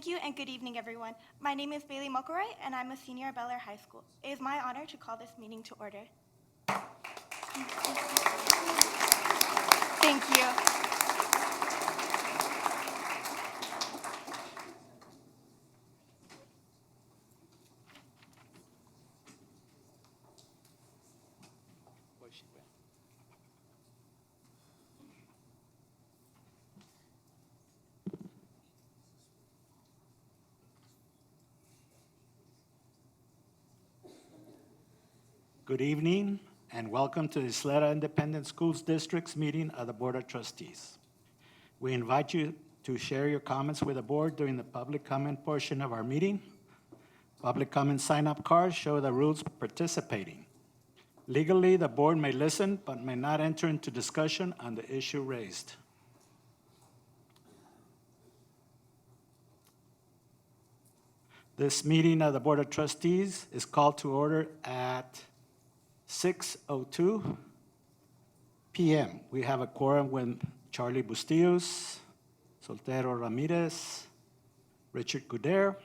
Thank you and good evening, everyone. My name is Bailey Mokoroy, and I'm a senior at Bel Air High School. It is my honor to call this meeting to order. Thank you. Good evening and welcome to the Ysleta Independent Schools District's meeting of the Board of Trustees. We invite you to share your comments with the board during the public comment portion of our meeting. Public comment sign-up cards show the rules participating. Legally, the board may listen but may not enter into discussion on the issue raised. This meeting of the Board of Trustees is called to order at 6:02 p.m. We have a quorum with Charlie Bustillos, Soltero Ramirez, Richard Guder,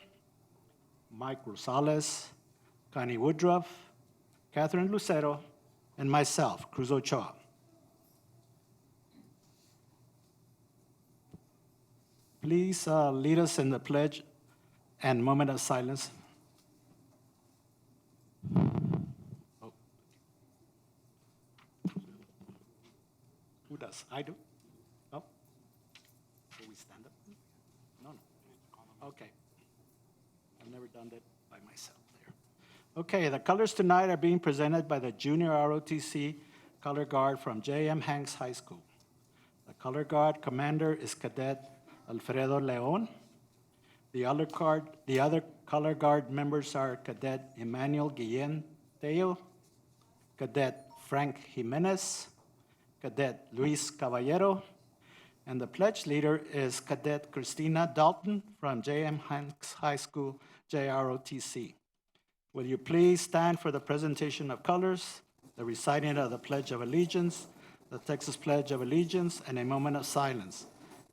Mike Rosales, Connie Woodruff, Catherine Lucero, and myself, Cruz Ochoa. Please lead us in the pledge and moment of silence. Who does? I do? Oh? Do we stand up? No. Okay. I've never done that by myself there. Okay, the colors tonight are being presented by the Junior ROTC Color Guard from J.M. Hanks High School. The Color Guard commander is Cadet Alfredo Leon. The other Color Guard members are Cadet Emmanuel Guillen Teo, Cadet Frank Jimenez, Cadet Luis Caballero, and the pledge leader is Cadet Christina Dalton from J.M. Hanks High School, JROTC. Will you please stand for the presentation of colors, the reciting of the Pledge of Allegiance, the Texas Pledge of Allegiance, and a moment of silence.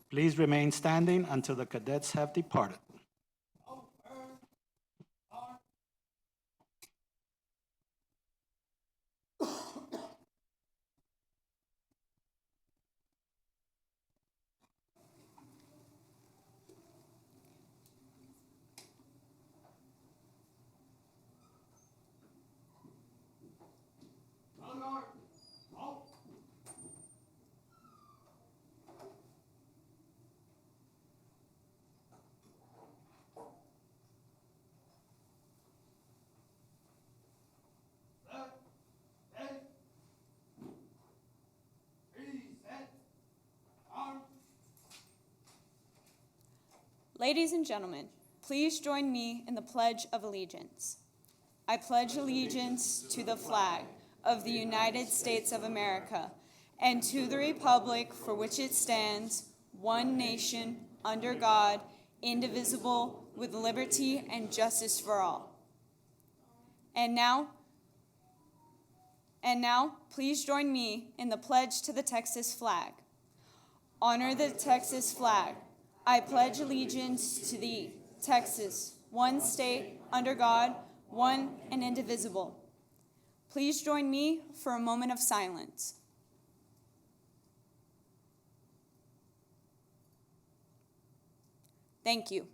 Please remain standing until the cadets have departed. Ladies and gentlemen, please join me in the Pledge of Allegiance. I pledge allegiance to the flag of the United States of America and to the republic for which it stands, one nation, under God, indivisible, with liberty and justice for all. And now, please join me in the pledge to the Texas flag. Honor the Texas flag. I pledge allegiance to thee, Texas, one state, under God, one and indivisible. Please join me for a moment of silence. Thank you.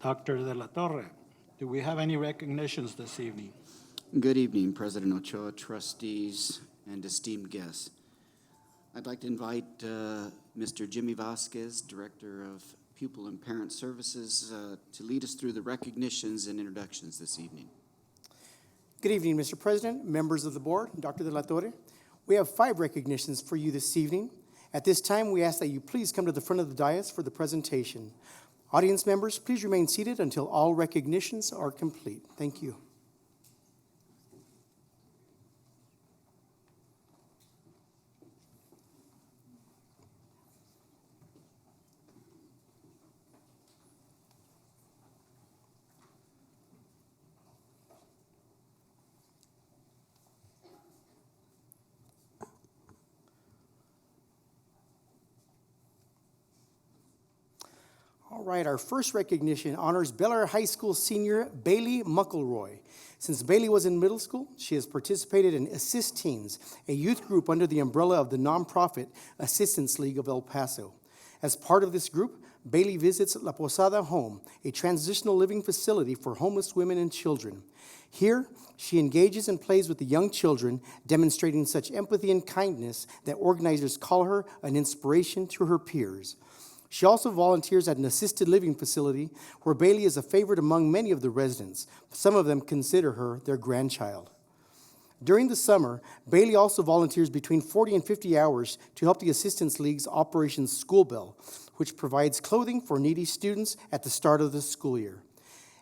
Dr. De La Torre, do we have any recognitions this evening? Good evening, President Ochoa, trustees, and esteemed guests. I'd like to invite Mr. Jimmy Vasquez, Director of Pupil and Parent Services, to lead us through the recognitions and introductions this evening. Good evening, Mr. President, members of the board, Dr. De La Torre. We have 5 recognitions for you this evening. At this time, we ask that you please come to the front of the dais for the presentation. Audience members, please remain seated until all recognitions are complete. Thank you. All right, our first recognition honors Bel Air High School senior Bailey Muckleroy. Since Bailey was in middle school, she has participated in Assist Teens, a youth group under the umbrella of the nonprofit Assistance League of El Paso. As part of this group, Bailey visits La Posada Home, a transitional living facility for homeless women and children. Here, she engages and plays with the young children, demonstrating such empathy and kindness that organizers call her an inspiration to her peers. She also volunteers at an assisted living facility where Bailey is a favorite among many of the residents. Some of them consider her their grandchild. During the summer, Bailey also volunteers between 40 and 50 hours to help the Assistance League's Operation School Bell, which provides clothing for needy students at the start of the school year.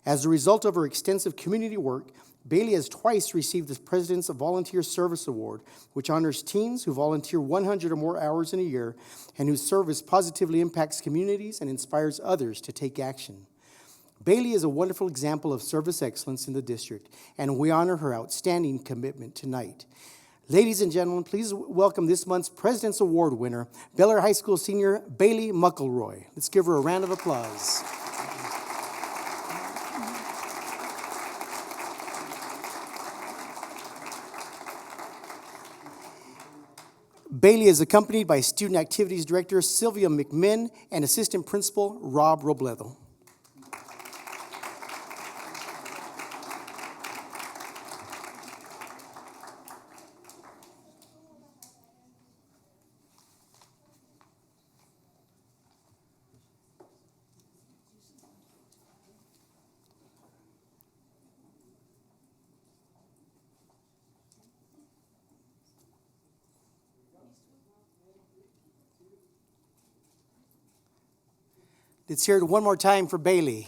As a result of her extensive community work, Bailey has twice received the President's Volunteer Service Award, which honors teens who volunteer 100 or more hours in a year and whose service positively impacts communities and inspires others to take action. Bailey is a wonderful example of service excellence in the district, and we honor her outstanding commitment tonight. Ladies and gentlemen, please welcome this month's President's Award winner, Bel Air High School senior Bailey Muckleroy. Let's give her a round of applause. Bailey is accompanied by Student Activities Director Sylvia McMinn and Assistant Principal Rob Robledo. Let's hear it one more time for Bailey.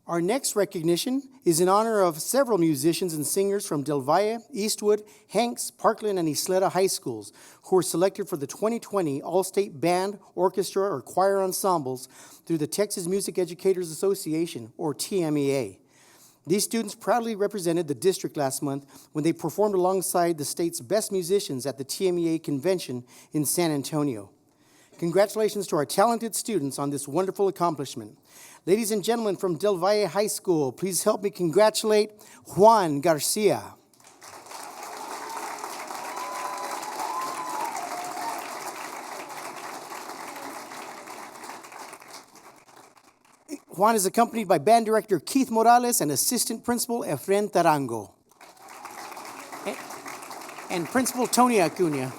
Our next recognition is in honor of several musicians and singers from Del Valle, Eastwood, Hanks, Parkland, and Ysleta high schools who were selected for the 2020 All-State Band, Orchestra, or Choir Ensembles through the Texas Music Educators Association, or TMEA. These students proudly represented the district last month when they performed alongside the state's best musicians at the TMEA convention in San Antonio. Congratulations to our talented students on this wonderful accomplishment. Ladies and gentlemen from Del Valle High School, please help me congratulate Juan Garcia. Juan is accompanied by band director Keith Morales and assistant principal Efren Tarango. And principal Tony Acuna.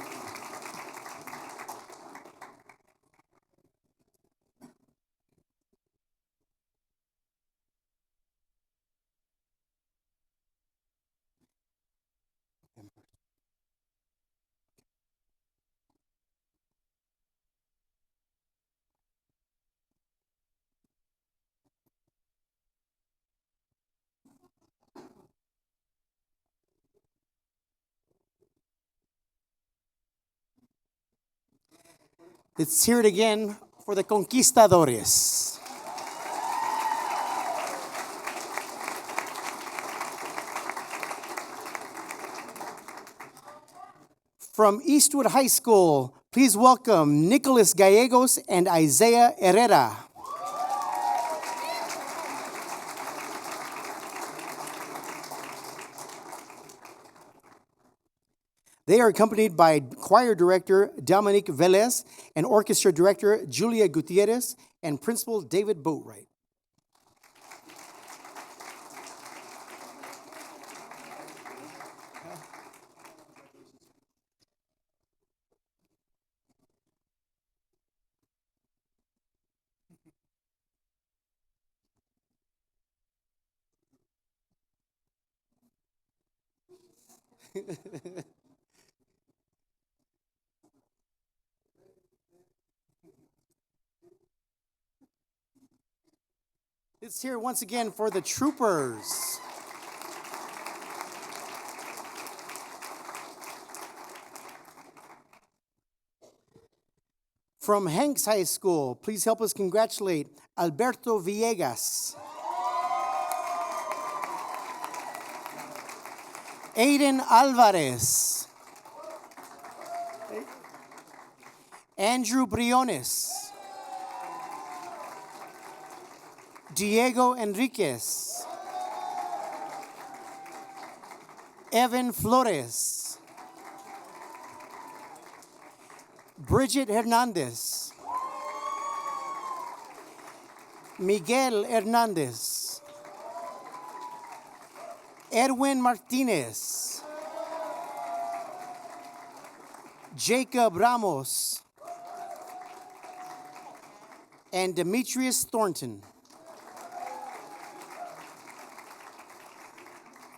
Let's hear it again for the Conquistadores. From Eastwood High School, please welcome Nicholas Gallegos and Isaiah Herrera. They are accompanied by choir director Dominique Velez and orchestra director Julia Gutierrez and principal David Boatwright. Let's hear it once again for the troopers. From Hanks High School, please help us congratulate Alberto Villegas, Aiden Alvarez, Andrew Briones, Diego Enriquez, Evan Flores, Bridget Hernandez, Miguel Hernandez, Edwin Martinez, Jacob Ramos, and Demetrius Thornton.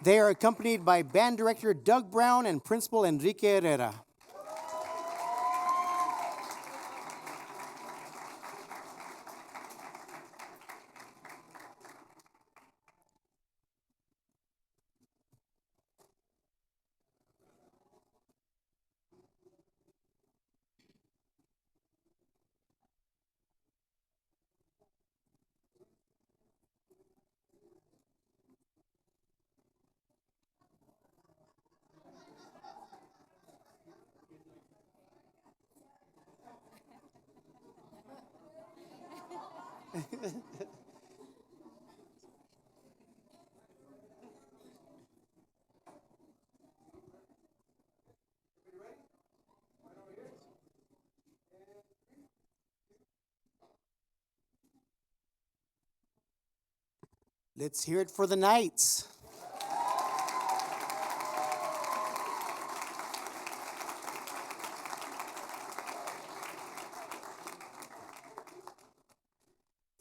They are accompanied by band director Doug Brown and principal Enrique Herrera. Let's hear it for the Knights.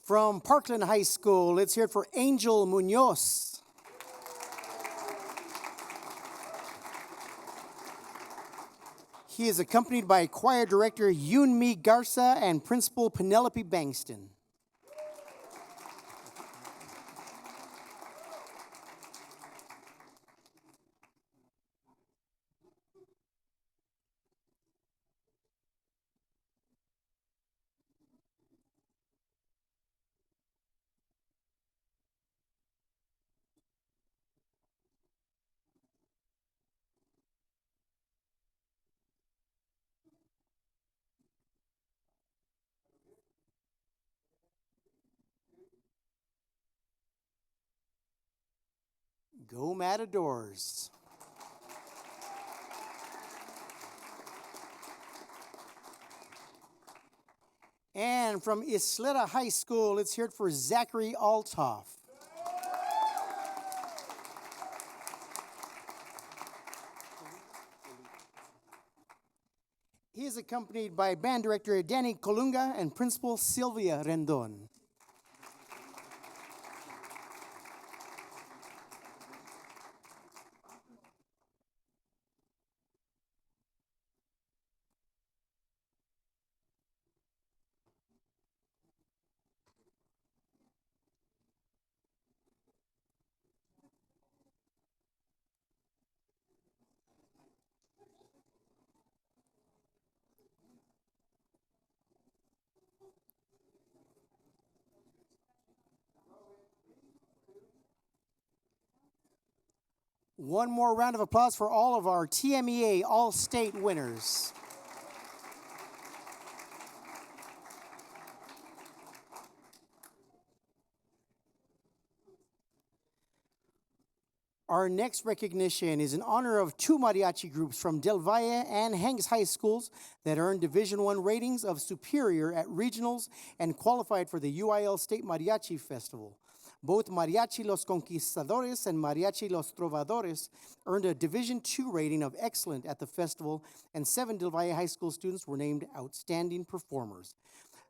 From Parkland High School, let's hear it for Angel Munoz. He is accompanied by choir director Yunmi Garza and principal Penelope Bankston. Go Matadors. And from Ysleta High School, let's hear it for Zachary Althoff. He is accompanied by band director Danny Colunga and principal Sylvia Rendon. One more round of applause for all of our TMEA All-State winners. Our next recognition is in honor of two mariachi groups from Del Valle and Hanks High Schools that earned Division I ratings of superior at regionals and qualified for the UIL State Mariachi Festival. Both Mariachi Los Conquistadores and Mariachi Los Trovadores earned a Division II rating of excellent at the festival, and 7 Del Valle High School students were named outstanding performers.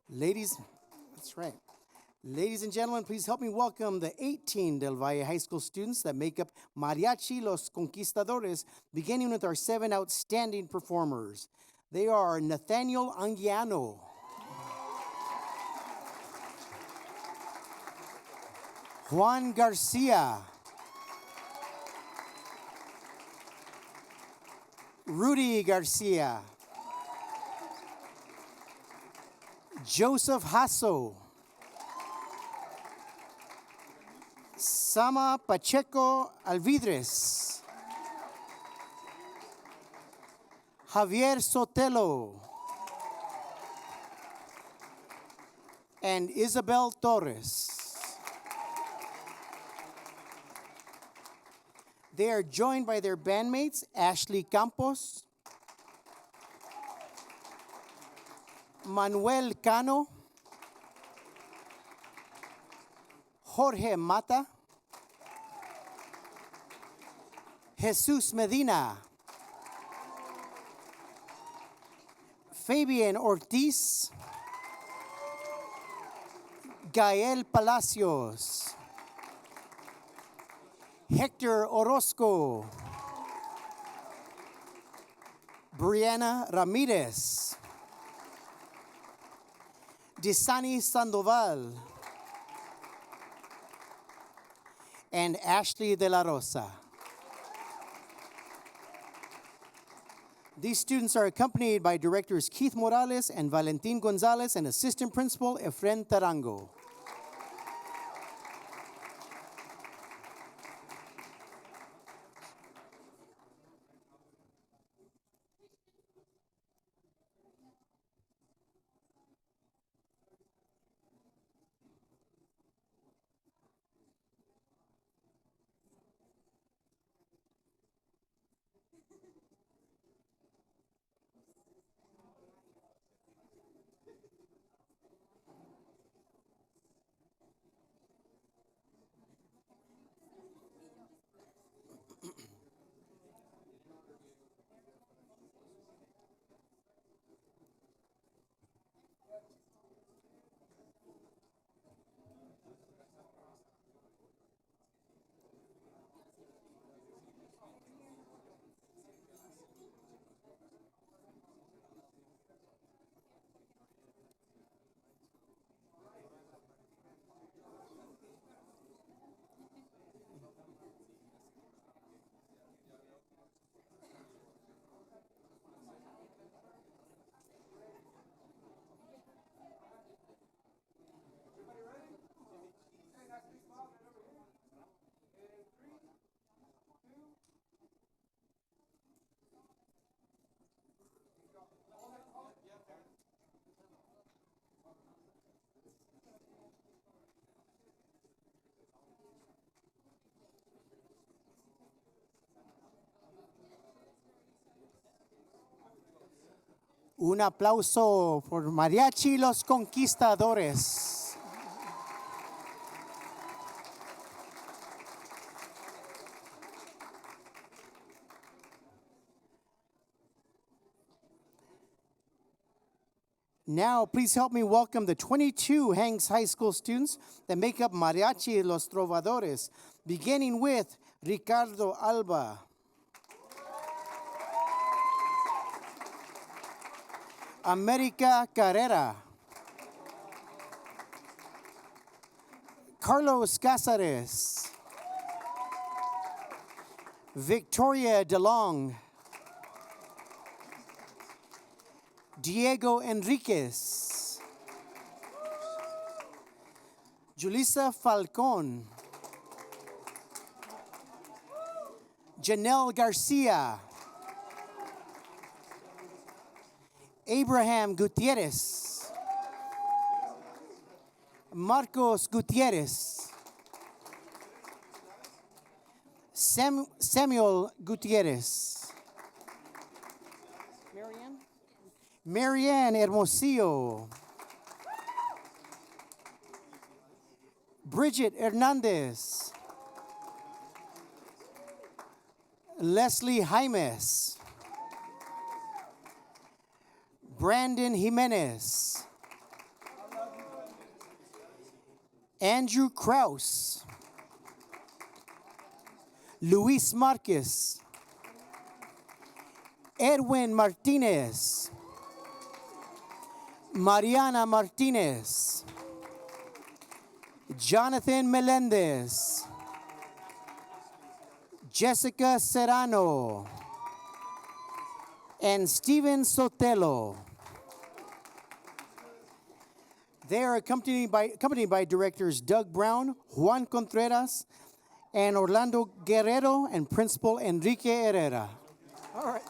That's right. Ladies and gentlemen, please help me welcome the 18 Del Valle High School students that make up Mariachi Los Conquistadores, beginning with our 7 outstanding performers. They are Nathaniel Anguiano, Juan Garcia, Rudy Garcia, Joseph Hasso, Sama Pacheco Alvidres, Javier Sotelo, and Isabel Torres. They are joined by their bandmates, Ashley Campos, Manuel Cano, Jorge Mata, Jesus Medina, Fabian Ortiz, Gael Palacios, Hector Orozco, Brianna Ramirez, Disani Sandoval, and Ashley De La Rosa. These students are accompanied by directors Keith Morales and Valentin Gonzalez and assistant principal Efren Tarango. Un aplauso por Mariachi Los Conquistadores. Now, please help me welcome the 22 Hanks High School students that make up Mariachi Los Trovadores, beginning with Ricardo Alba, America Carrera, Carlos Cázares, Victoria DeLong, Diego Enriquez, Julissa Falcon, Janelle Garcia, Abraham Gutierrez, Marcos Gutierrez, Samuel Gutierrez. Marianne Hermosillo. Bridget Hernandez. Leslie Jaimes. Brandon Jimenez. Andrew Kraus. Luis Marquez. Edwin Martinez. Mariana Martinez. Jonathan Melendez. Jessica Serrano. And Steven Sotelo. They are accompanied by directors Doug Brown, Juan Contreras, and Orlando Guerrero, and Principal Enrique Herrera. All right.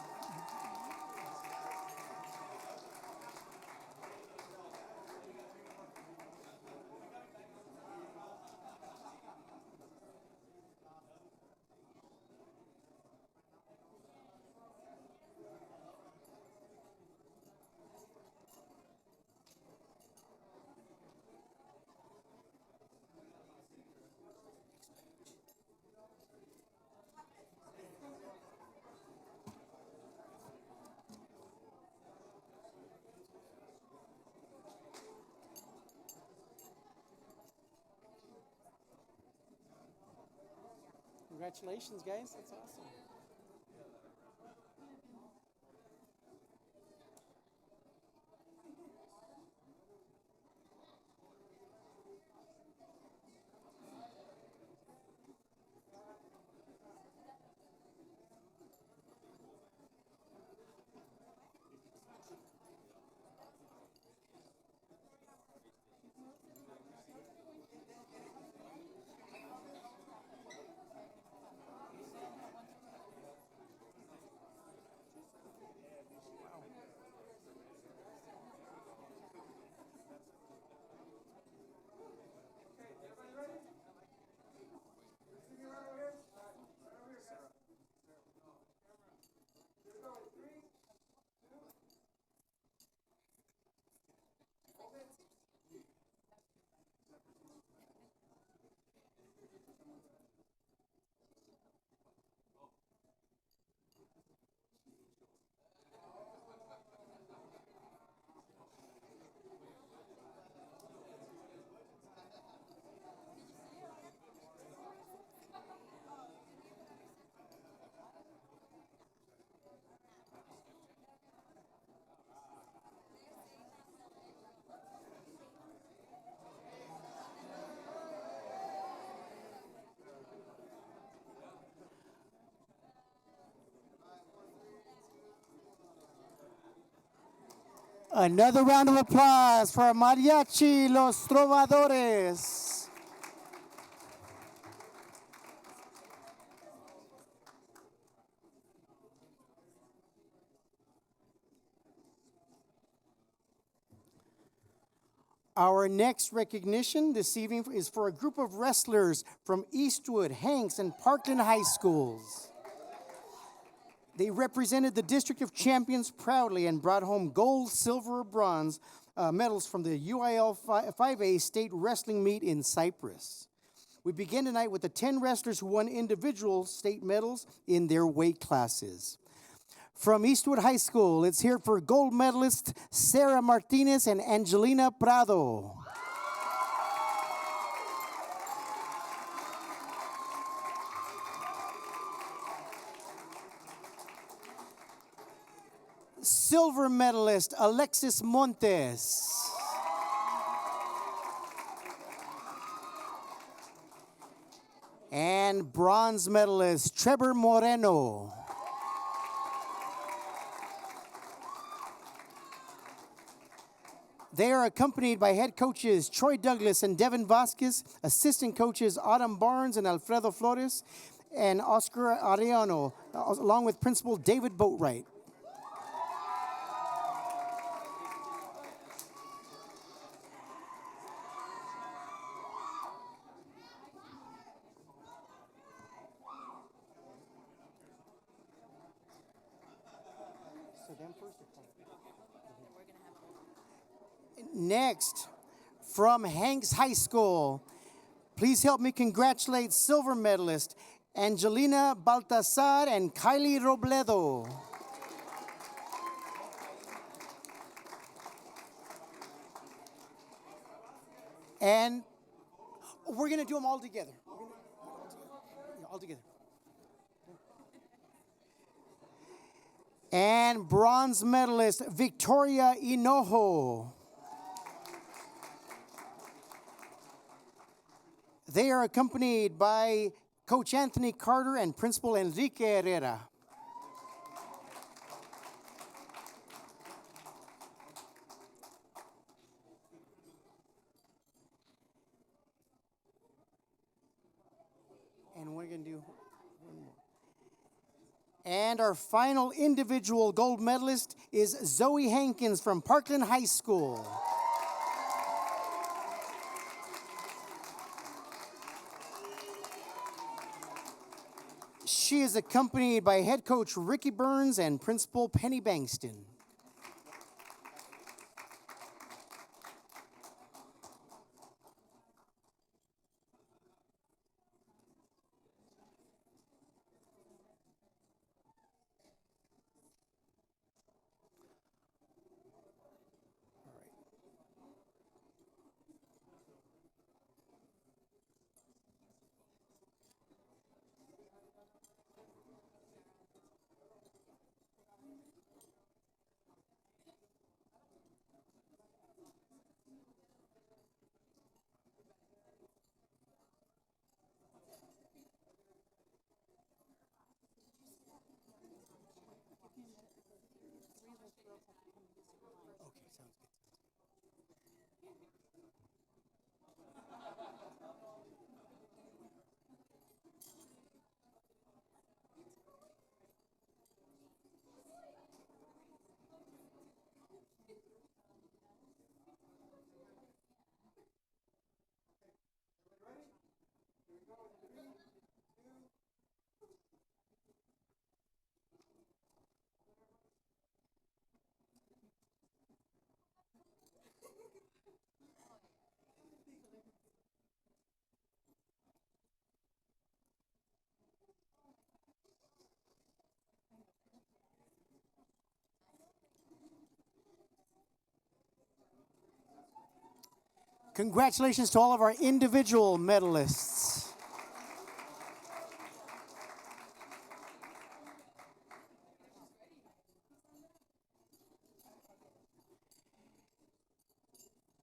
Congratulations, guys. That's awesome. Another round of applause for Mariachi Los Trovadores. Our next recognition this evening is for a group of wrestlers from Eastwood, Hanks, and Parkland High Schools. They represented the District of Champions proudly and brought home gold, silver, bronze medals from the UIL 5A state wrestling meet in Cyprus. We begin tonight with the 10 wrestlers who won individual state medals in their weight classes. From Eastwood High School, let's hear for gold medalists Sarah Martinez and Angelina Prado. Silver medalist Alexis Montes. And bronze medalist Trevor Moreno. They are accompanied by head coaches Troy Douglas and Devin Vasquez, assistant coaches Autumn Barnes and Alfredo Flores, and Oscar Arellano, along with Principal David Boatwright. Next, from Hanks High School, please help me congratulate silver medalist Angelina Baltasar and Kylie Robledo. And we're going to do them all together. All together. And bronze medalist Victoria Hinojo. They are accompanied by Coach Anthony Carter and Principal Enrique Herrera. And we're going to do one more. And our final individual gold medalist is Zoe Hankins from Parkland High School. She is accompanied by head coach Ricky Burns and Principal Penny Bankston. Okay, sounds good. Congratulations to all of our individual medalists.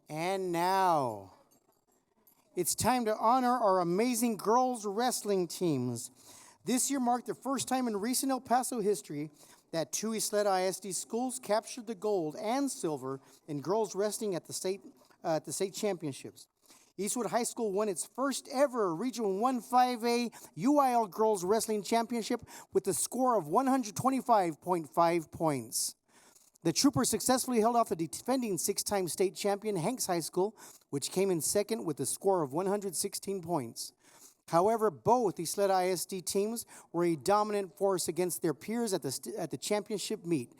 And now, it's time to honor our amazing girls wrestling teams. This year marked the first time in recent El Paso history that two Ysleta ISD schools captured the gold and silver in girls wrestling at the state championships. Eastwood High School won its first ever Region 1-5A UIL Girls Wrestling Championship with a score of 125.5 points. The Troopers successfully held off the defending six-time state champion Hanks High School, which came in second with a score of 116 points. However, both Ysleta ISD teams were a dominant force against their peers at the championship meet.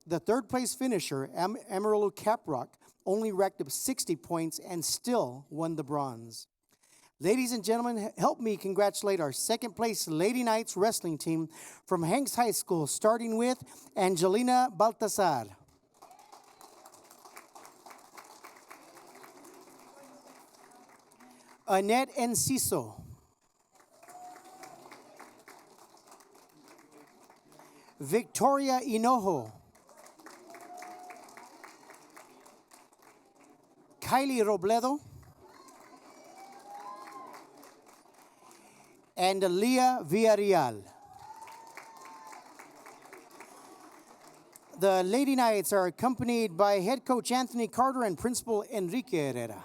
The third-place finisher, Amarillo Caprock, only racked up 60 points and still won the bronze. Ladies and gentlemen, help me congratulate our second-place Lady Knights wrestling team from Hanks High School, starting with Angelina Baltasar. Annette Enciso. Victoria Hinojo. Kylie Robledo. And Leah Villarreal. The Lady Knights are accompanied by head coach Anthony Carter and Principal Enrique Herrera.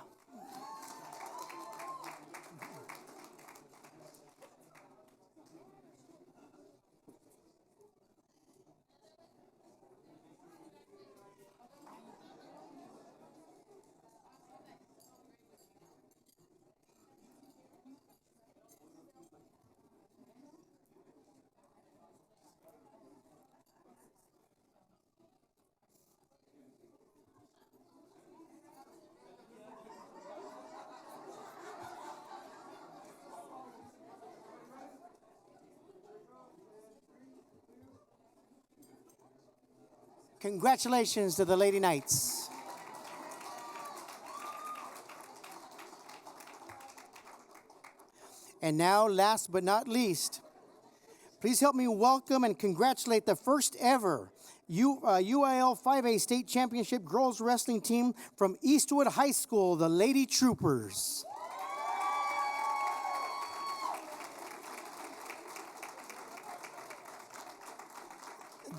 Congratulations to the Lady Knights. And now, last but not least, please help me welcome and congratulate the first ever UIL 5A State Championship Girls Wrestling Team from Eastwood High School, the Lady Troopers.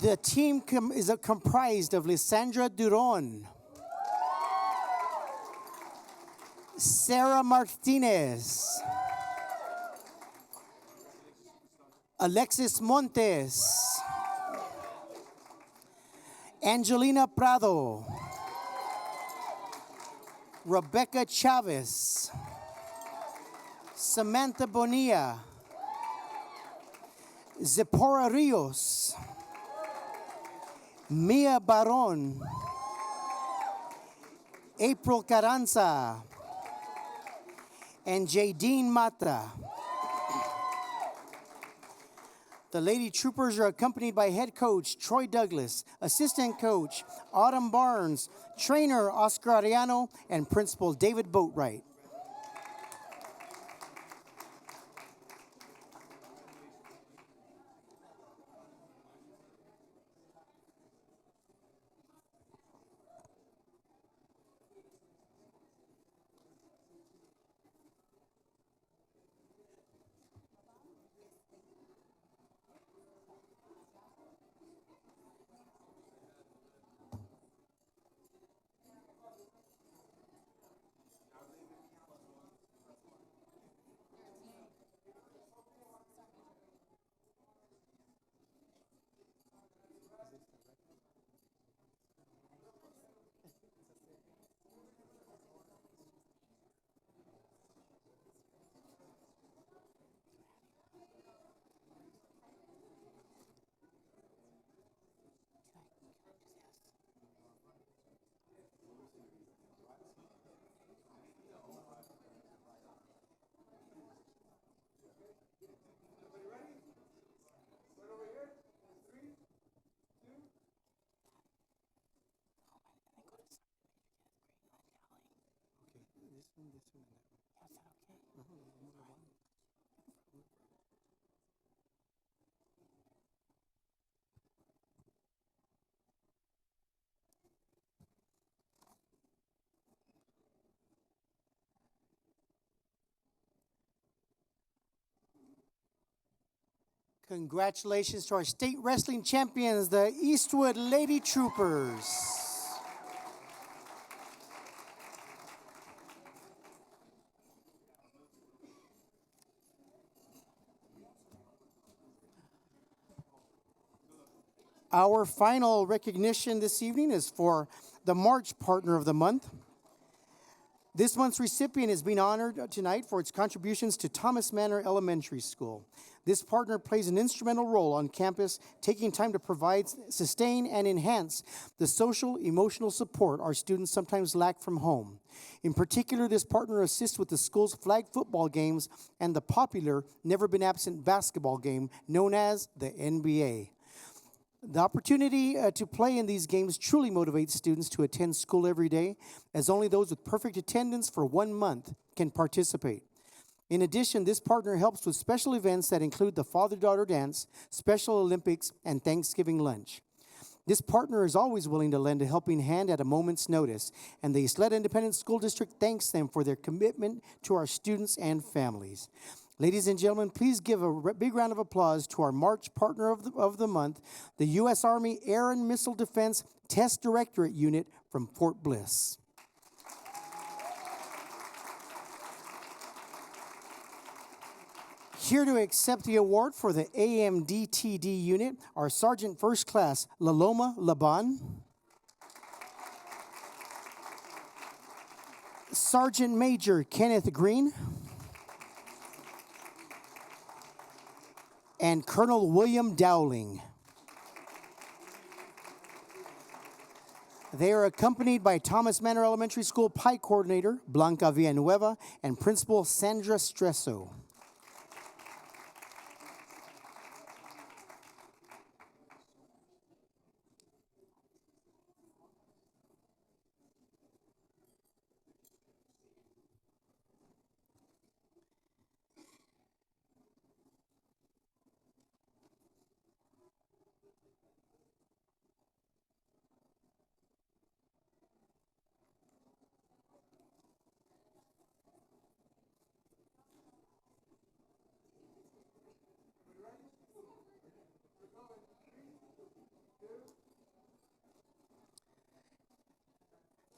The team is comprised of Lysandra Duron, Sarah Martinez, Alexis Montes, Angelina Prado, Rebecca Chavez, Samantha Bonilla, Zipporah Rios, Mia Baron, April Carranza, and Jadine Mata. The Lady Troopers are accompanied by head coach Troy Douglas, assistant coach Autumn Barnes, trainer Oscar Ariano, and principal David Boatwright. Congratulations to our state wrestling champions, the Eastwood Lady Troopers. Our final recognition this evening is for the March Partner of the Month. This month's recipient is being honored tonight for its contributions to Thomas Manor Elementary School. This partner plays an instrumental role on campus, taking time to provide, sustain, and enhance the social, emotional support our students sometimes lack from home. In particular, this partner assists with the school's flag football games and the popular, never-been-absent basketball game known as the NBA. The opportunity to play in these games truly motivates students to attend school every day, as only those with perfect attendance for 1 month can participate. In addition, this partner helps with special events that include the father-daughter dance, Special Olympics, and Thanksgiving lunch. This partner is always willing to lend a helping hand at a moment's notice, and the Ysleta Independent School District thanks them for their commitment to our students and families. Ladies and gentlemen, please give a big round of applause to our March Partner of the Month, the U.S. Army Air and Missile Defense Test Directorate Unit from Fort Bliss. Here to accept the award for the AMDTD unit are Sergeant First Class Laloma Laban, Sergeant Major Kenneth Green, and Colonel William Dowling. They are accompanied by Thomas Manor Elementary School Pike Coordinator Blanca Villanueva and Principal Sandra Stresso.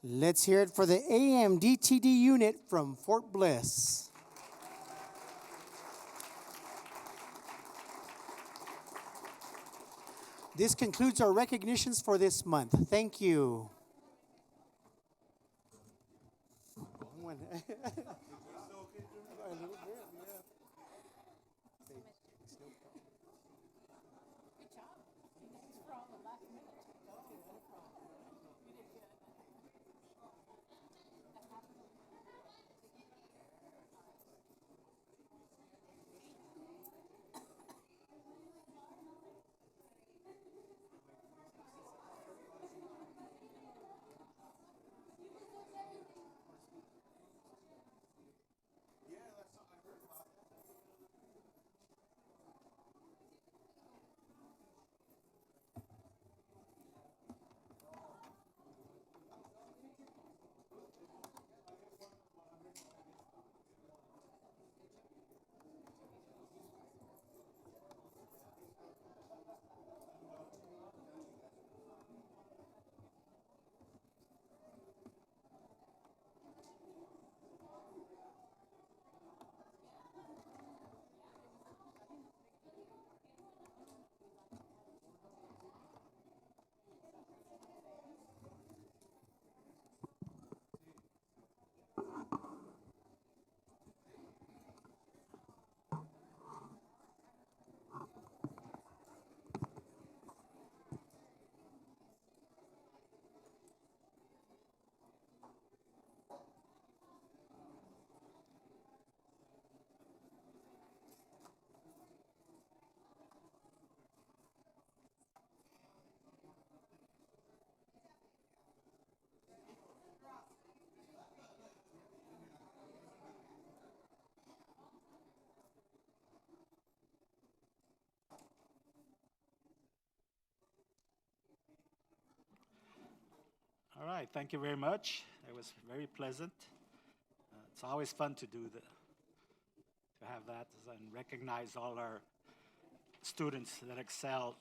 Let's hear it for the AMDTD unit from Fort Bliss. This concludes our recognitions for this month. Thank you. All right, thank you very much. It was very pleasant. It's always fun to have that and recognize all our students that excel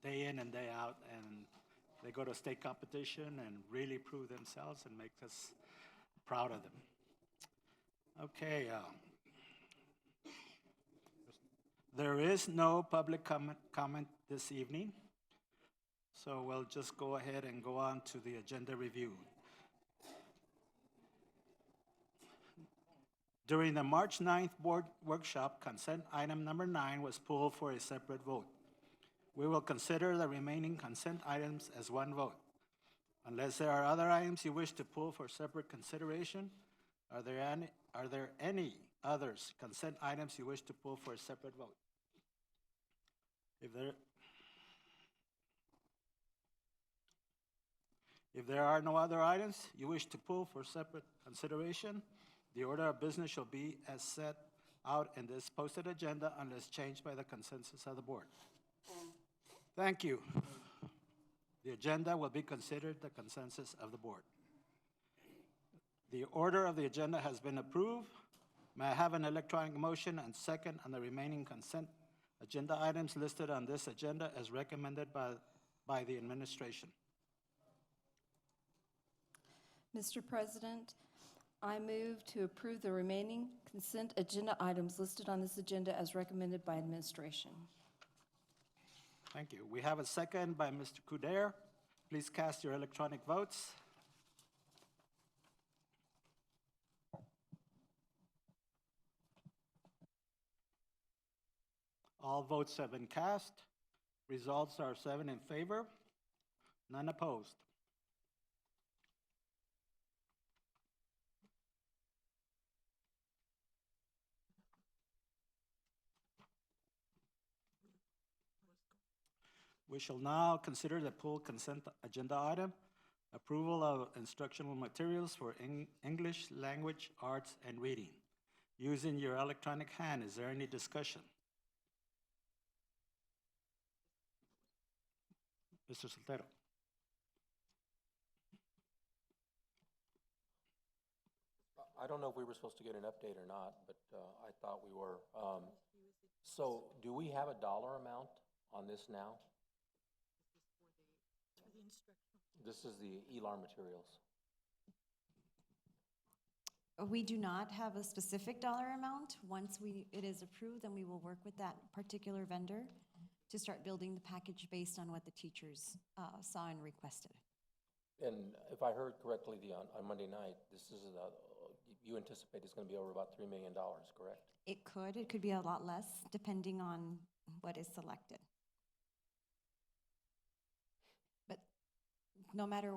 day in and day out, and they go to state competition and really prove themselves and make us proud of them. Okay, there is no public comment this evening, so we'll just go ahead and go on to the agenda review. During the March 9th board workshop, consent item number 9 was pulled for a separate vote. We will consider the remaining consent items as one vote. Unless there are other items you wish to pull for separate consideration, are there any others consent items you wish to pull for a separate vote? If there are no other items you wish to pull for separate consideration, the order of business shall be as set out in this posted agenda unless changed by the consensus of the board. Thank you. The agenda will be considered the consensus of the board. The order of the agenda has been approved. May I have an electronic motion and second on the remaining consent agenda items listed on this agenda as recommended by the administration? Mr. President, I move to approve the remaining consent agenda items listed on this agenda as recommended by administration. Thank you. We have a second by Mr. Couder. Please cast your electronic votes. All votes have been cast. Results are 7 in favor, none opposed. We shall now consider the pulled consent agenda item, approval of instructional materials for English, language, arts, and reading. Using your electronic hand, is there any discussion? Mr. Soltero. I don't know if we were supposed to get an update or not, but I thought we were. So do we have a dollar amount on this now? This is the ELAR materials. We do not have a specific dollar amount. Once it is approved, then we will work with that particular vendor to start building the package based on what the teachers saw and requested. And if I heard correctly, on Monday night, you anticipate it's gonna be over about $3 million, correct? It could be a lot less depending on what is selected. But no matter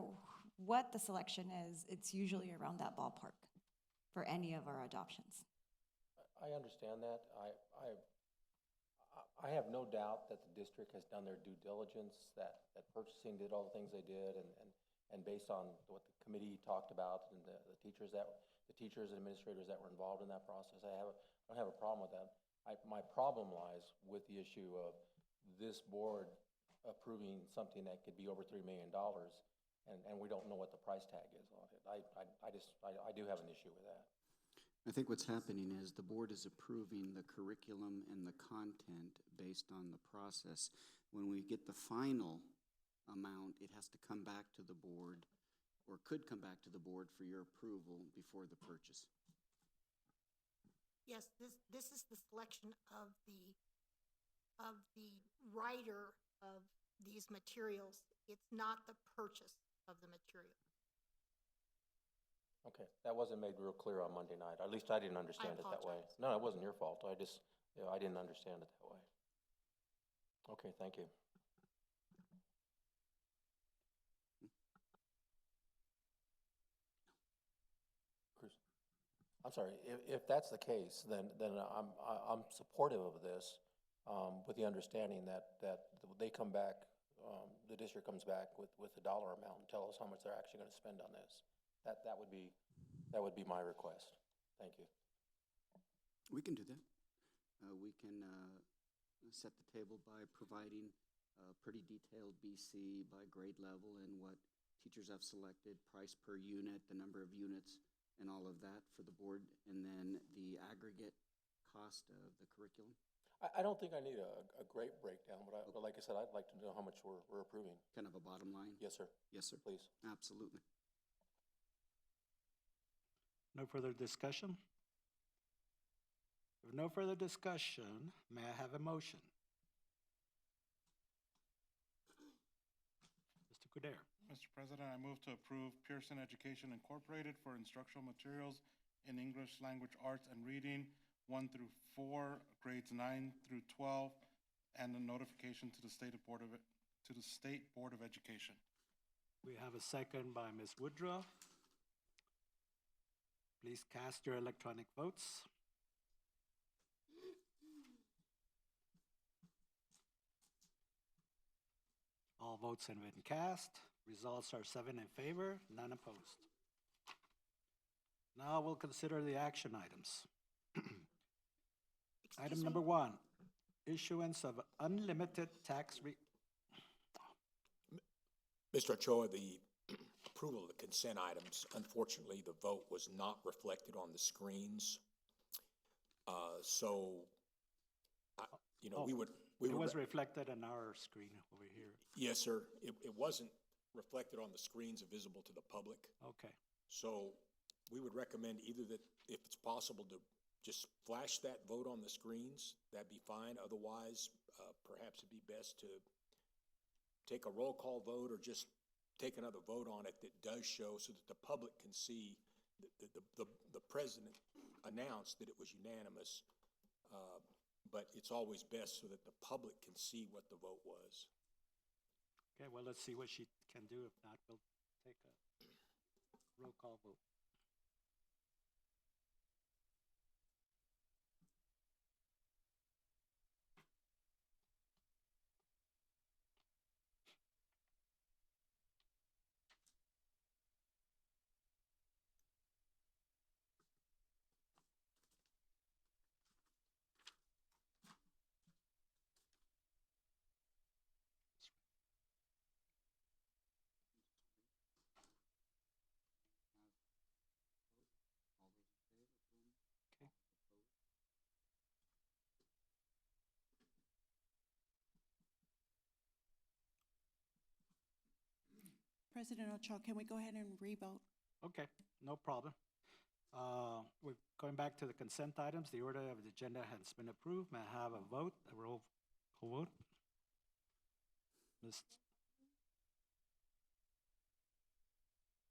what the selection is, it's usually around that ballpark for any of our adoptions. I understand that. I have no doubt that the district has done their due diligence, that purchasing did all the things they did, and based on what the committee talked about and the teachers and administrators that were involved in that process, I don't have a problem with that. My problem lies with the issue of this board approving something that could be over $3 million, and we don't know what the price tag is on it. I do have an issue with that. I think what's happening is the board is approving the curriculum and the content based on the process. When we get the final amount, it has to come back to the board, or could come back to the board for your approval before the purchase. Yes, this is the selection of the writer of these materials. It's not the purchase of the material. Okay, that wasn't made real clear on Monday night. At least I didn't understand it that way. apologize. No, it wasn't your fault. I didn't understand it that way. Okay, thank you. Cruz. I'm sorry, if that's the case, then I'm supportive of this, with the understanding that they come back, the district comes back with a dollar amount and tell us how much they're actually gonna spend on this. That would be my request. Thank you. We can do that. We can set the table by providing a pretty detailed BC by grade level and what teachers have selected, price per unit, the number of units, and all of that for the board, and then the aggregate cost of the curriculum. I don't think I need a great breakdown, but like I said, I'd like to know how much we're approving. Kind of a bottom line? Yes, sir. Yes, sir. Please. Absolutely. No further discussion? If no further discussion, may I have a motion? Mr. Cudere. Mr. President, I move to approve Pearson Education Incorporated for instructional materials in English Language Arts and Reading 1 through 4, grades 9 through 12, and a notification to the State Board of Education. We have a second by Ms. Woodruff. Please cast your electronic votes. All votes have been cast. Results are 7 in favor, none opposed. Now we'll consider the action items. Item number 1, issuance of unlimited tax Mr. Ochoa, the approval of the consent items, unfortunately, the vote was not reflected on the screens. It was reflected on our screen over here. Yes, sir. It wasn't reflected on the screens visible to the public. Okay. So we would recommend either that, if it's possible, to just flash that vote on the screens. That'd be fine. Otherwise, perhaps it'd be best to take a roll call vote or just take another vote on it that does show, so that the public can see that the president announced that it was unanimous. But it's always best so that the public can see what the vote was. Okay, well, let's see what she can do. If not, we'll take a roll call vote. Okay. President Ochoa, can we go ahead and re-vote? Okay, no problem. We're going back to the consent items. The order of the agenda has been approved. May I have a vote, a roll call vote? Ms.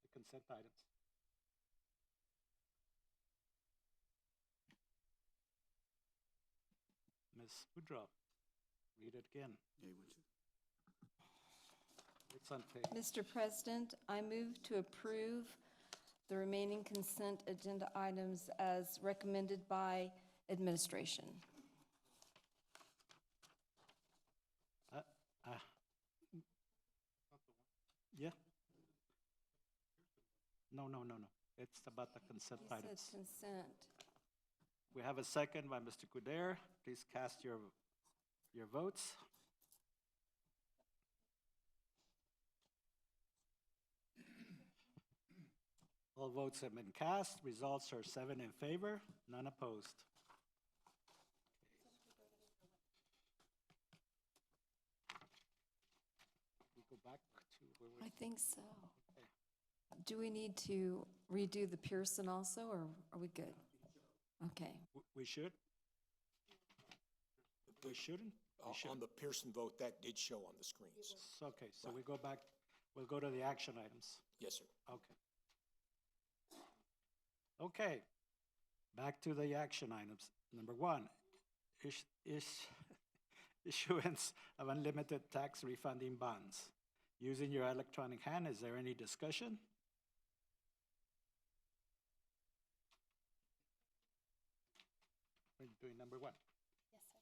The consent items. Ms. Woodruff, read it again. Yeah, would you? It's on page. Mr. President, I move to approve the remaining consent agenda items as recommended by administration. Yeah? No. It's about the consent You said items. consent. We have a second by Mr. Kuder. Please cast your votes. All votes have been cast. Results are 7 in favor, none opposed. We go back to where we. I think so. Okay. Do we need to redo the Pearson also, or are we good? Okay. We should? We shouldn't? We should. On the Pearson vote, that did show on the screens. Okay, so we go back, we'll go to the action items. Yes, sir. Okay. Okay, back to the action items. Number 1, issuance of unlimited tax refunding bonds. Using your electronic hand, is there any discussion? We're doing number 1. Yes, sir.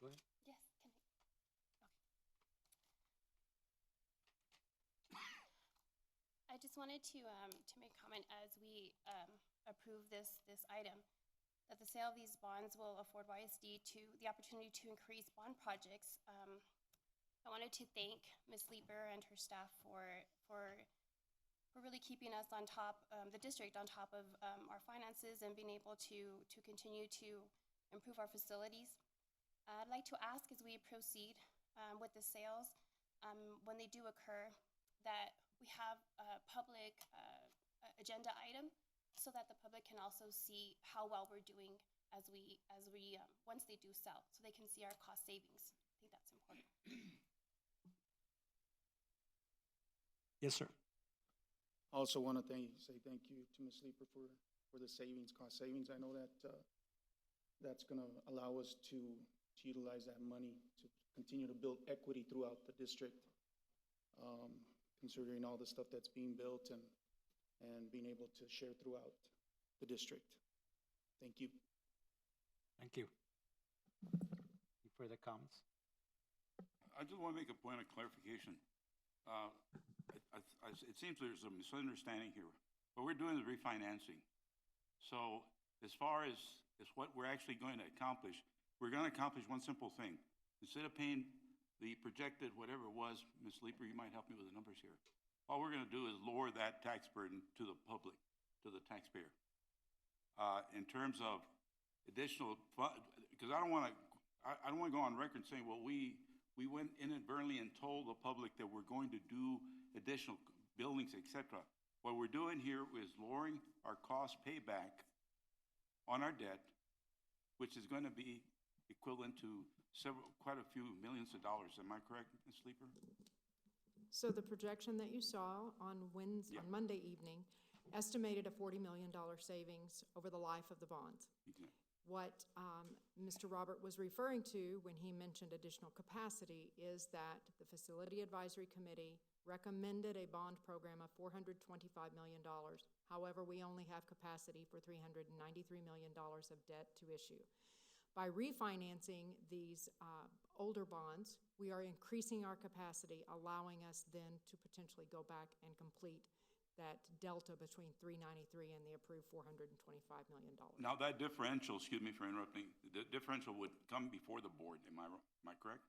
Go ahead. Yes, can I? Okay. I just wanted to make comment as we approve this item, that the sale of these bonds will afford YSD to the opportunity to increase bond projects. I wanted to thank Ms. Leeper and her staff for really keeping us on top, the district on top of our finances and being able to continue to improve our facilities. I'd like to ask as we proceed with the sales, when they do occur, that we have a public agenda item so that the public can also see how well we're doing as we once they do sell, so they can see our cost savings. I think that's important. Yes, sir. Also want to say thank you to Ms. Leeper for the savings, cost savings. I know that that's going to allow us to utilize that money to continue to build equity throughout the district, considering all the stuff that's being built and being able to share throughout the district. Thank you. Thank you. Any further comments? I just want to make a point of clarification. It seems there's a misunderstanding here. What we're doing is refinancing. So as far as what we're actually going to accomplish, we're going to accomplish one simple thing. Instead of paying the projected whatever it was, Ms. Leeper, you might help me with the numbers here. All we're going to do is lower that tax burden to the public, to the taxpayer. In terms of additional, because I don't want to go on record saying, well, we went inadvertently and told the public that we're going to do additional buildings, etc. What we're doing here is lowering our cost payback on our debt, which is going to be equivalent to quite a few millions of dollars. Am I correct, Ms. Leeper? So the projection that you saw on Monday evening estimated a $40 million savings over the life of the bonds. Okay. What Mr. Robert was referring to when he mentioned additional capacity is that the Facility Advisory Committee recommended a bond program of $425 million. However, we only have capacity for $393 million of debt to issue. By refinancing these older bonds, we are increasing our capacity, allowing us then to potentially go back and complete that delta between 393 and the approved $425 million. Now that differential, excuse me for interrupting, the differential would come before the board, am I correct?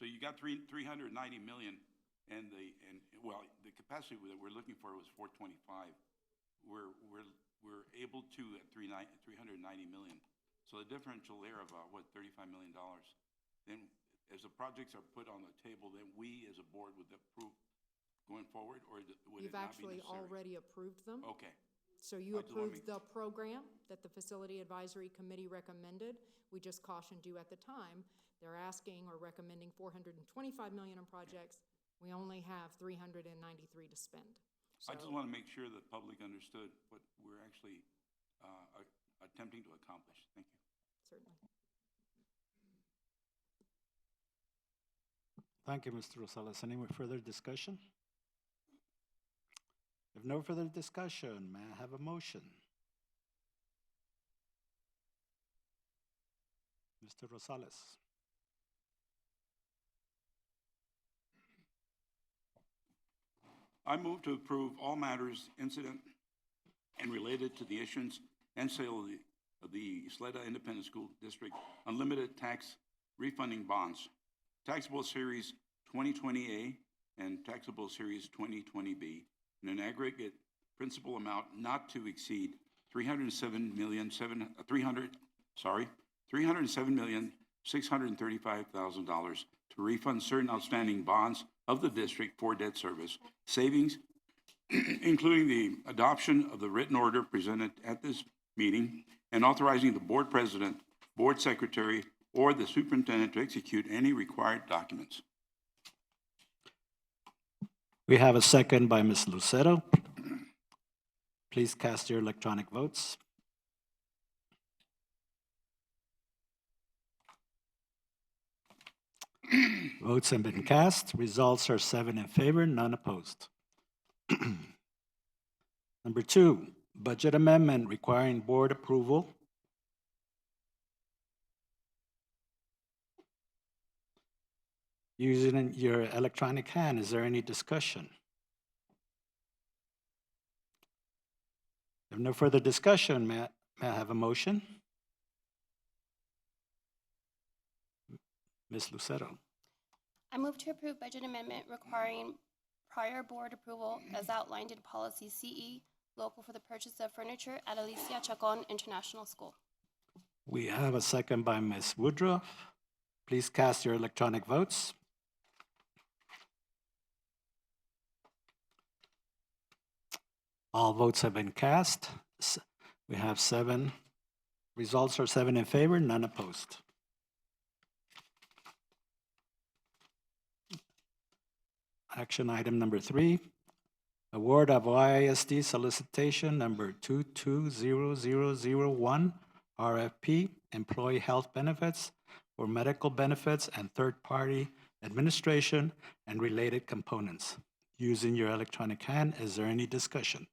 So you got 390 million and the capacity that we're looking for was 425. We're able to at 390 million. So the differential there of $35 million. Then as the projects are put on the table, then we as a board would approve going forward, or would it You've not be actually necessary? already approved them. Okay. So you I just wanna approved the program that the Facility Advisory Committee recommended. We just cautioned you at the time. They're asking or recommending 425 million in projects. We only have 393 to spend. I just want to make sure the public understood what we're actually attempting to accomplish. Thank you. Certainly. Thank you, Mr. Rosales. Any further discussion? If no further discussion, may I have a motion? Mr. Rosales. I move to approve all matters incident and related to the issuance and sale of the Ysleta Independent School District unlimited tax refunding bonds, taxable series 2020A and taxable series 2020B, in an aggregate principal amount not to exceed $307,635,000 to refund certain outstanding bonds of the district for debt service, savings, including the adoption of the written order presented at this meeting, and authorizing the board president, board secretary, or the superintendent to execute any required documents. We have a second by Ms. Lucero. Please cast your electronic votes. Votes have been cast. Results are 7 in favor, none opposed. Number 2, budget amendment requiring board approval. Using your electronic hand, is there any discussion? If no further discussion, may I have a motion? Ms. Lucero. I move to approve budget amendment requiring prior board approval as outlined in policy CE, local for the purchase of furniture at Alicia Chacon International School. We have a second by Ms. Woodruff. Please cast your electronic votes. All votes have been cast. We have 7. Results are 7 in favor, none opposed. Action item number 3, award of YISD solicitation number 220001, RFP, employee health benefits for medical benefits and third-party administration and related components. Using your electronic hand, is there any discussion?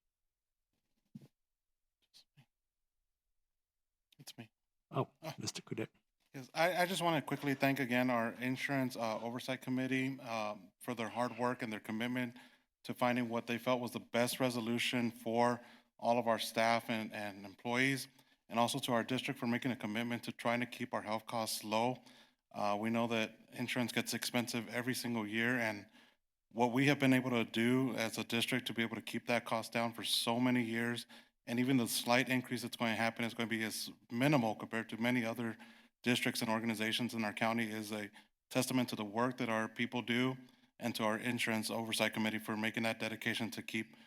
It's me. Oh, Mr. Coudet. Yes, I just want to quickly thank again our Insurance Oversight Committee for their hard work and their commitment to finding what they felt was the best resolution for all of our staff and employees, and also to our district for making a commitment to trying to keep our health costs low. We know that insurance gets expensive every single year, and what we have been able to do as a district to be able to keep that cost down for so many years, and even the slight increase that's going to happen is going to be as minimal compared to many other districts and organizations in our county, is a testament to the work that our people do and to our Insurance Oversight Committee for making that dedication to keep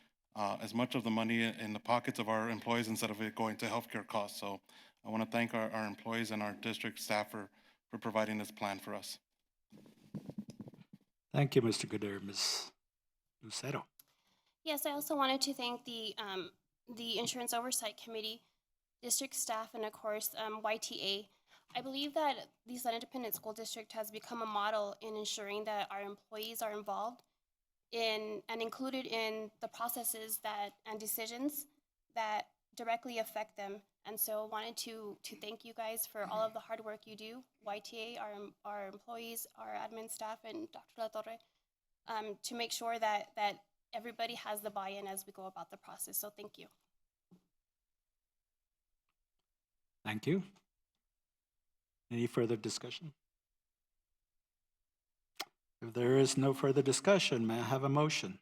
as much of the money in the pockets of our employees instead of it going to healthcare costs. So I want to thank our employees and our district staff for providing this plan for us. Thank you, Mr. Coudet. Ms. Lucero. Yes, I also wanted to thank the Insurance Oversight Committee, district staff, and of course, YTA. I believe that the Ysleta Independent School District has become a model in ensuring that our employees are involved in and included in the processes and decisions that directly affect them. And so wanted to thank you guys for all of the hard work you do, YTA, our employees, our admin staff, and Dr. La Torre, to make sure that everybody has the buy-in as we go about the process. So thank you. Thank you. Any further discussion? If there is no further discussion, may I have a motion?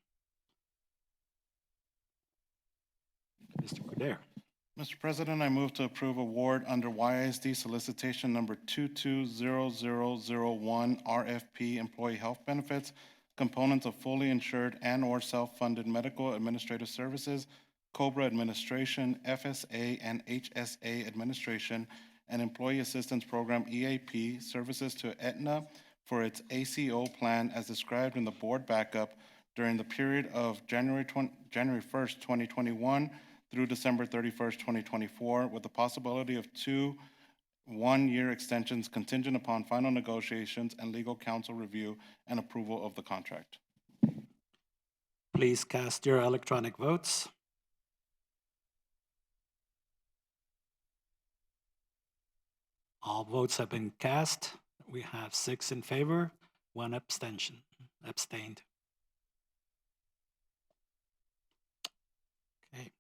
Mr. Coudet. Mr. President, I move to approve award under YISD solicitation number 220001 RFP Employee Health Benefits components of fully insured and/or self-funded medical administrative services, COBRA administration, FSA and HSA administration, and Employee Assistance Program, EAP, services to Aetna for its ACO plan as described in the board backup during the period of January 1st, 2021 through December 31st, 2024, with the possibility of 2 one-year extensions contingent upon final negotiations and legal counsel review and approval of the contract. Please cast your electronic votes. All votes have been cast. We have 6 in favor, 1 abstention, abstained. Okay.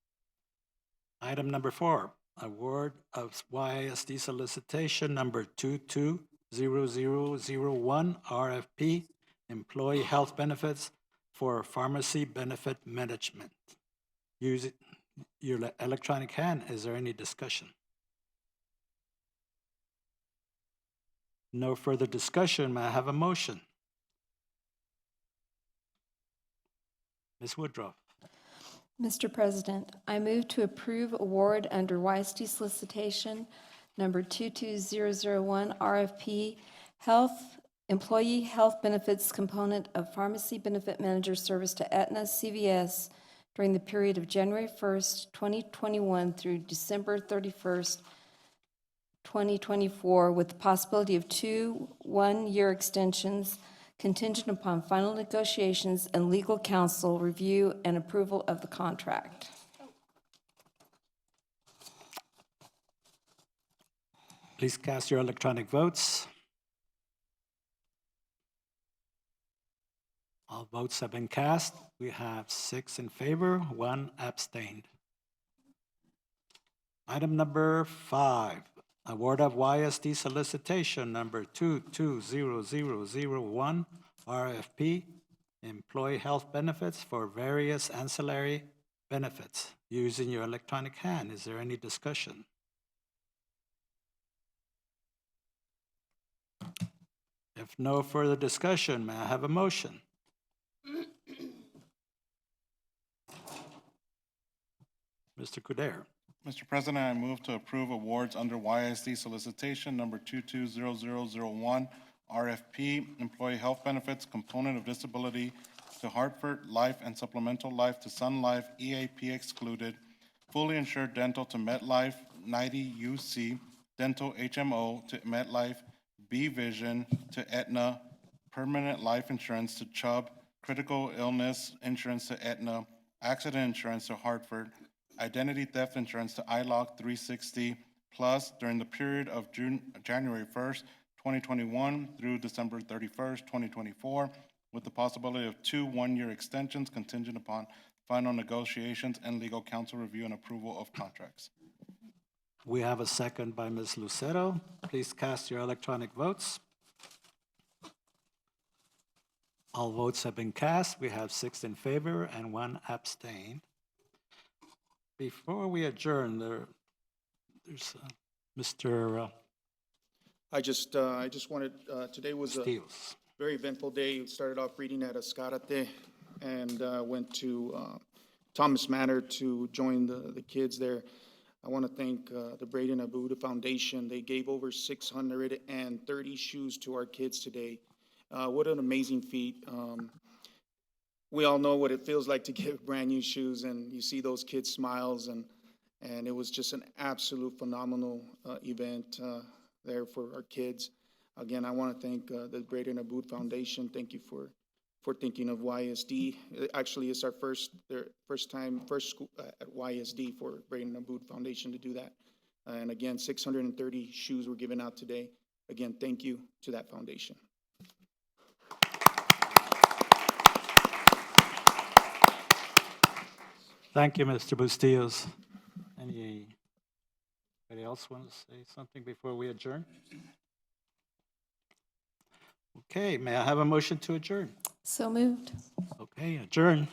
Item number 4, award of YISD solicitation number 220001 RFP, employee health benefits for pharmacy benefit management. Use your electronic hand. Is there any discussion? No further discussion. May I have a motion? Ms. Woodruff. Mr. President, I move to approve award under YISD solicitation number 22001 RFP Employee Health Benefits component of Pharmacy Benefit Manager service to Aetna CVS during the period of January 1st, 2021 through December 31st, 2024, with the possibility of 2 one-year extensions contingent upon final negotiations and legal counsel review and approval of the contract. Please cast your electronic votes. All votes have been cast. We have 6 in favor, 1 abstained. Item number 5, award of YISD solicitation number 220001 RFP, employee health benefits for various ancillary benefits. Using your electronic hand, is there any discussion? If no further discussion, may I have a motion? Mr. Kuder. Mr. President, I move to approve awards under YISD solicitation number 220001 RFP, employee health benefits, component of disability to Hartford Life and supplemental life to Sun Life, EAP excluded, fully insured dental to MetLife, 90 UC, dental HMO to MetLife, B Vision to Aetna, permanent life insurance to Chubb, critical illness insurance to Aetna, accident insurance to Hartford, identity theft insurance to ILOC 360 plus during the period of January 1st, 2021 through December 31st, 2024, with the possibility of 2 one-year extensions contingent upon final negotiations and legal counsel review and approval of contracts. We have a second by Ms. Lucero. Please cast your electronic votes. All votes have been cast. We have 6 in favor and 1 abstained. Before we adjourn, there's Mr. I just wanted, today was a Steels. very eventful day. Started off reading at Escarate and went to Thomas Manor to join the kids there. I want to thank the Braden Abuda Foundation. They gave over 630 shoes to our kids today. What an amazing feat. We all know what it feels like to give brand new shoes, and you see those kids' smiles, and it was just an absolute phenomenal event there for our kids. Again, I want to thank the Braden Abud Foundation. Thank you for thinking of YISD. Actually, it's their first school at YISD for Braden Abud Foundation to do that. And again, 630 shoes were given out today. Again, thank you to that foundation. Thank you, Mr. Bustillos. Anybody else want to say something before we adjourn? Okay, may I have a motion to adjourn? So moved. Okay, adjourn.